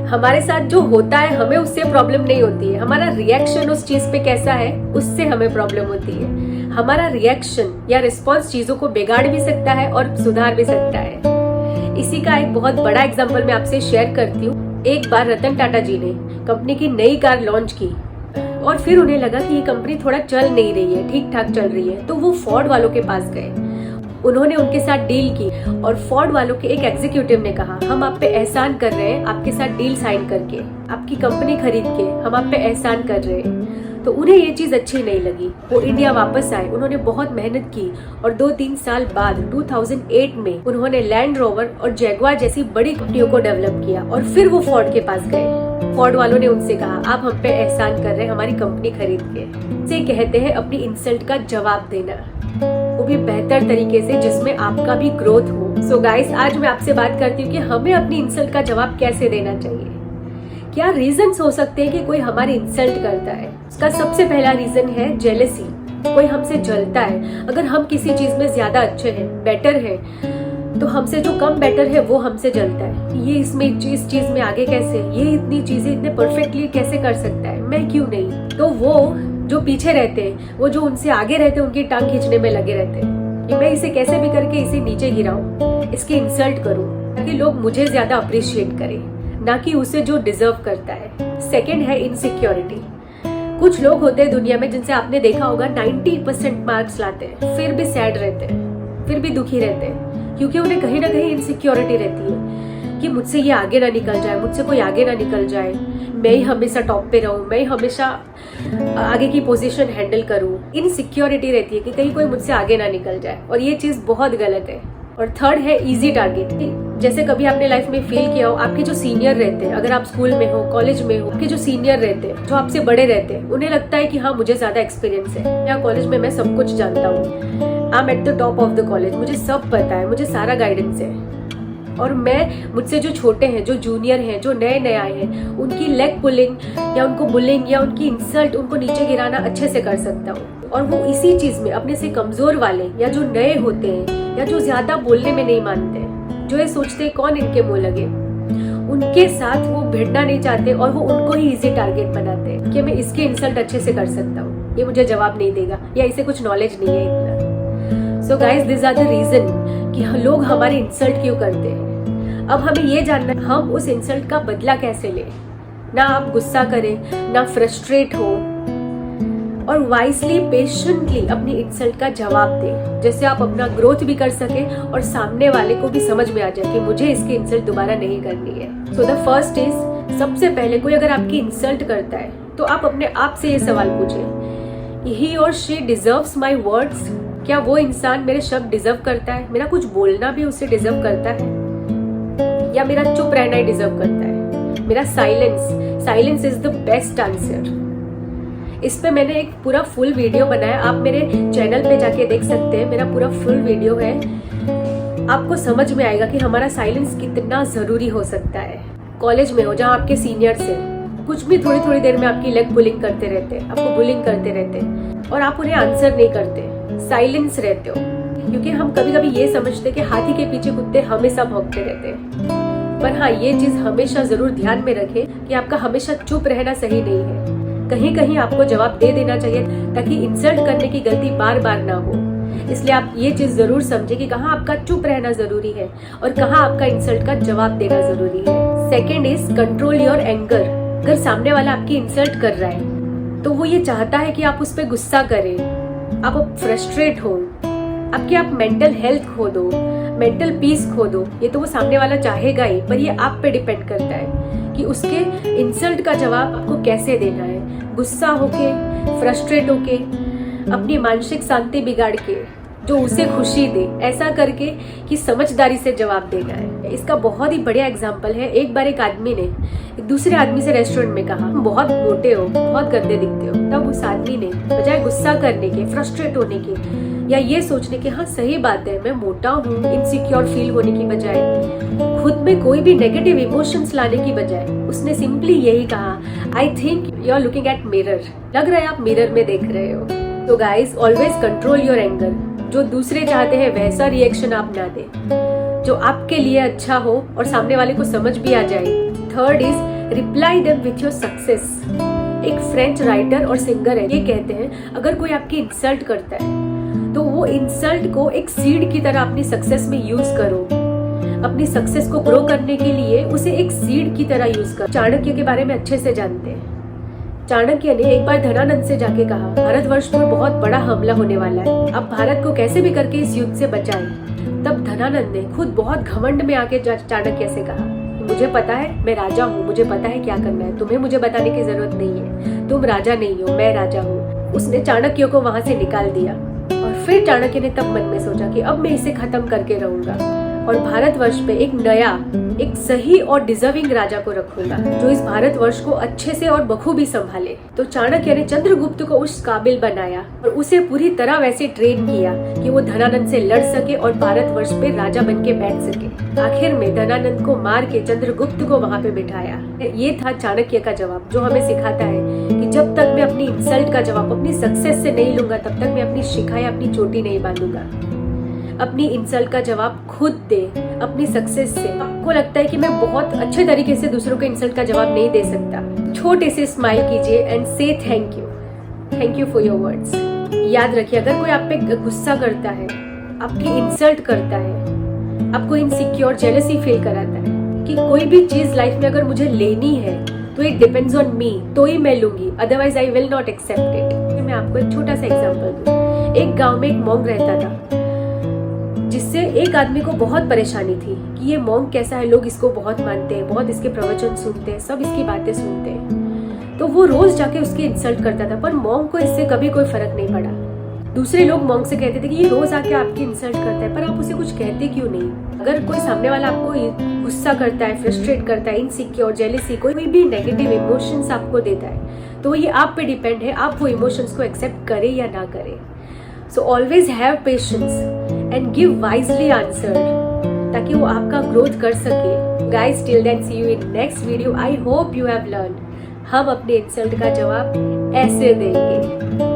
हमारे साथ जो होता है हमें उससे प्रॉब्लम नहीं होती है, हमारा रिएक्शन उस चीज पे कैसा है उससे हमें प्रॉब्लम होती है। हमारा रिएक्शन या रिस्पॉन्स चीजों को बिगाड़ भी सकता है और सुधार भी सकता है। इसी का एक बहुत बड़ा एग्जाम्पल मैं आपसे शेयर करती हूँ। एक बार रतन टाटा जी ने कंपनी की नई कार लॉन्च की और फिर उन्हें लगा कि ये कंपनी थोड़ा चल नहीं रही है, ठीक ठाक चल रही है, तो वो फोर्ड वालों के पास गए। उन्होंने उनके साथ डील की और फोर्ड वालों के एक एग्जीक्यूटिव ने कहा, हम आप पे एहसान कर रहे हैं, आपके साथ डील साइन करके, आपकी कंपनी खरीद के हम आप पे एहसान कर रहे हैं। तो उन्हें ये चीज अच्छी नहीं लगी। वो इंडिया वापस आए, उन्होंने बहुत मेहनत की और 2-3 साल बाद 2008 में उन्होंने लैंड रोवर और जैगुआर जैसी बड़ी कंपनियों को डेवलप किया और फिर वो फोर्ड के पास गए। फोर्ड वालों ने उनसे कहा, आप हम पे एहसान कर रहे हैं हमारी कंपनी खरीद के। इसे कहते हैं अपनी इंसल्ट का जवाब देना, वो भी बेहतर तरीके से जिसमें आपका भी ग्रोथ हो। सो गाइस, आज मैं आपसे बात करती हूँ कि हमें अपनी इंसल्ट का जवाब कैसे देना चाहिए। क्या रीजंस हो सकते हैं कि कोई हमारी इंसल्ट करता है? उसका सबसे पहला रीजन है जेलेसी। कोई हमसे जलता है। अगर हम किसी चीज में ज्यादा अच्छे हैं, बेटर हैं, तो हमसे जो कम बेटर है वो हमसे जलता है। ये इसमें इस चीज में आगे कैसे, ये इतनी चीजें इतने परफेक्टली कैसे कर सकता है, मैं क्यों नहीं। तो वो जो पीछे रहते हैं, वो जो उनसे आगे रहते हैं, उनकी टांग खींचने में लगे रहते हैं कि मैं इसे कैसे भी करके इसे नीचे गिराऊं, इसकी इंसल्ट करूं, ताकि लोग मुझे ज्यादा अप्रिशिएट करें, ना कि उसे जो डिजर्व करता है। सेकेंड है इनसिक्योरिटी। कुछ लोग होते हैं दुनिया में जिनसे आपने देखा होगा 90% मार्क्स लाते हैं, फिर भी सैड रहते हैं, फिर भी दुखी रहते हैं, क्योंकि उन्हें कहीं ना कहीं इनसिक्योरिटी रहती है कि मुझसे ये आगे ना निकल जाए, मुझसे कोई आगे ना निकल जाए, मैं ही हमेशा टॉप पे रहूं, मैं ही हमेशा आगे की पोजीशन हैंडल करूं। इनसिक्योरिटी रहती है कि कहीं कोई मुझसे आगे ना निकल जाए, और ये चीज बहुत गलत है। और थर्ड है इजी टारगेट। जैसे कभी आपने लाइफ में फील किया हो, आपके जो सीनियर रहते हैं, अगर आप स्कूल में हो, कॉलेज में हो, आपके जो सीनियर रहते हैं, जो आपसे बड़े रहते हैं, उन्हें लगता है कि हाँ मुझे ज्यादा एक्सपीरियंस है, या कॉलेज में मैं सब कुछ जानता हूँ, I am at the top of the college, मुझे सब पता है, मुझे सारा गाइडेंस है, और मैं मुझसे जो छोटे हैं, जो जूनियर हैं, जो नए नए आए हैं, उनकी लेग पुलिंग या उनको बुलिंग या उनकी इंसल्ट, उनको नीचे गिराना अच्छे से कर सकता हूँ। और वो इसी चीज में अपने से कमजोर वाले, या जो नए होते हैं, या जो ज्यादा बोलने में नहीं मानते हैं, जो ये सोचते हैं कौन इनके मुंह लगे, उनके साथ वो भिड़ना नहीं चाहते और वो उनको ही इजी टारगेट बनाते हैं कि मैं इसके इंसल्ट अच्छे से कर सकता हूँ, ये मुझे जवाब नहीं देगा, या इसे कुछ नॉलेज नहीं है इतना। So guys, this are the reason कि लोग हमारी इंसल्ट क्यों करते हैं। अब हमें ये जानना है हम उस इंसल्ट का बदला कैसे लें। ना आप गुस्सा करें, ना फ्रस्ट्रेट हो, और वाइसली, पेशेंटली अपनी इंसल्ट का जवाब दें, जैसे आप अपना ग्रोथ भी कर सके और सामने वाले को भी समझ में आ जाए कि मुझे इसकी इंसल्ट दोबारा नहीं करनी है। सो द फर्स्ट इज, सबसे पहले कोई अगर आपकी इंसल्ट करता है तो आप अपने आप से ये सवाल पूछें, ही और शी डिजर्व्स माई वर्ड्स। क्या वो इंसान मेरे शब्द डिजर्व करता है? मेरा कुछ बोलना भी उसे डिजर्व करता है, या मेरा चुप रहना ही डिजर्व करता है? मेरा silence is the best answer. इस पे मैंने एक पूरा फुल वीडियो बनाया, आप मेरे चैनल पे जाके देख सकते हैं, मेरा पूरा फुल वीडियो है। आपको समझ में आएगा कि हमारा साइलेंस कितना जरूरी हो सकता है। कॉलेज में हो, जहाँ आपके सीनियर्स हैं, कुछ भी थोड़ी थोड़ी देर में आपकी लेग पुलिंग करते रहते हैं, आपको बुलिंग करते रहते हैं, और आप उन्हें आंसर नहीं करते, साइलेंस रहते हो, क्योंकि हम कभी कभी ये समझते कि हाथी के पीछे कुत्ते हमेशा भौंकते रहते हैं। पर हाँ, ये चीज हमेशा जरूर ध्यान में रखें कि आपका हमेशा चुप रहना सही नहीं है। कहीं कहीं आपको जवाब दे देना चाहिए, ताकि इंसल्ट करने की गलती बार बार ना हो। इसलिए आप ये चीज जरूर समझें कि कहाँ आपका चुप रहना जरूरी है और कहाँ आपका इंसल्ट का जवाब देना जरूरी है। Second is control your anger. अगर सामने वाला आपकी इंसल्ट कर रहा है तो वो ये चाहता है कि आप उस पर गुस्सा करें, आप फ्रस्ट्रेट हो, आपकी आप मेंटल हेल्थ खो दो, मेंटल पीस खो दो, ये तो वो सामने वाला चाहेगा ही, पर ये आप पे डिपेंड करता है कि उसके इंसल्ट का जवाब आपको कैसे देना है। गुस्सा होके, फ्रस्ट्रेट होके, अपनी मानसिक शांति बिगाड़ के, जो उसे खुशी दे, ऐसा करके कि समझदारी से जवाब देना है। इसका बहुत ही बढ़िया एग्जाम्पल है। एक बार एक आदमी ने एक दूसरे आदमी से रेस्टोरेंट में कहा, तुम बहुत मोटे हो, बहुत गंदे दिखते हो। तब उस आदमी ने बजाय गुस्सा करने के, फ्रस्ट्रेट होने के, या ये सोचने के हाँ सही बात है मैं मोटा हूँ, इनसिक्योर फील होने की बजाय, खुद में कोई भी नेगेटिव इमोशंस लाने की बजाय, उसने सिंपली यही कहा, I think you are looking at mirror. लग रहा है आप मिरर में देख रहे हो। तो guys, always control your anger. जो दूसरे चाहते हैं वैसा रिएक्शन आप ना दें, जो आपके लिए अच्छा हो और सामने वाले को समझ भी आ जाए। Third is reply them with your success. एक फ्रेंच राइटर और सिंगर है, ये कहते हैं अगर कोई आपकी इंसल्ट करता है तो वो इंसल्ट को एक सीड की तरह अपनी सक्सेस में यूज करो। अपनी सक्सेस को ग्रो करने के लिए उसे एक सीड की तरह यूज करो। चाणक्य के बारे में अच्छे से जानते हैं। चाणक्य ने एक बार धनानंद से जाके कहा, भारतवर्ष पर बहुत बड़ा हमला होने वाला है, अब भारत को कैसे भी करके इस युद्ध से बचाएं। तब धनानंद ने खुद बहुत घमंड में आके चाणक्य से कहा, मुझे पता है, मैं राजा हूँ, मुझे पता है क्या करना है, तुम्हें मुझे बताने की जरूरत नहीं है, तुम राजा नहीं हो, मैं राजा हूँ। उसने चाणक्य को वहां से निकाल दिया और फिर चाणक्य ने तब मन में सोचा कि अब मैं इसे खत्म करके रहूंगा और भारतवर्ष पे एक नया, एक सही और डिजर्विंग राजा को रखूंगा जो इस भारतवर्ष को अच्छे से और बखूबी संभाले। तो चाणक्य ने चंद्रगुप्त को उस काबिल बनाया और उसे पूरी तरह वैसे ट्रेन किया कि वो धनानंद से लड़ सके और भारतवर्ष पे राजा बन के बैठ सके। आखिर में धनानंद को मार के चंद्रगुप्त को वहां पे बिठाया। ये था चाणक्य का जवाब, जो हमें सिखाता है कि जब तक मैं अपनी इंसल्ट का जवाब अपनी सक्सेस से नहीं लूंगा तब तक मैं अपनी शिखा या अपनी चोटी नहीं बांधूंगा। अपनी इंसल्ट का जवाब खुद दे अपनी सक्सेस से। आपको लगता है कि मैं बहुत अच्छे तरीके से दूसरों को इंसल्ट का जवाब नहीं दे सकता, छोटे से स्माइल कीजिए एंड से thank you for your words. याद रखिए, अगर कोई आप पे गुस्सा करता है, आपकी इंसल्ट करता है, आपको इनसिक्योर जेलसी फील कराता है कि कोई भी चीज लाइफ में अगर मुझे लेनी है तो इट डिपेंड्स ऑन मी, तो ही मैं लूंगी, otherwise I will not accept it. मैं आपको एक छोटा सा एग्जांपल दूं। एक गांव में एक मॉन्क रहता था जिससे एक आदमी को बहुत परेशानी थी कि ये मॉन्क कैसा है, लोग इसको बहुत मानते हैं, बहुत इसके प्रवचन सुनते हैं, सब इसकी बातें सुनते हैं। तो वो रोज जाके उसकी इंसल्ट करता था, पर मॉन्क को इससे कभी कोई फर्क नहीं पड़ा। दूसरे लोग मॉन्क से कहते थे कि ये रोज आके आपकी इंसल्ट करता है, पर आप उसे कुछ कहते क्यों नहीं। अगर कोई सामने वाला आपको गुस्सा करता है, फ्रस्ट्रेट करता है, इनसिक्योर, जेलसी, कोई भी नेगेटिव इमोशंस आपको देता है, तो ये आप पे डिपेंड है, आप वो इमोशंस को एक्सेप्ट करें या ना करें। So always have patience and give wisely answer ताकि वो आपका ग्रोथ कर सके। Guys, till then see you in next video. I hope you have learned हम अपने इंसल्ट का जवाब ऐसे देंगे।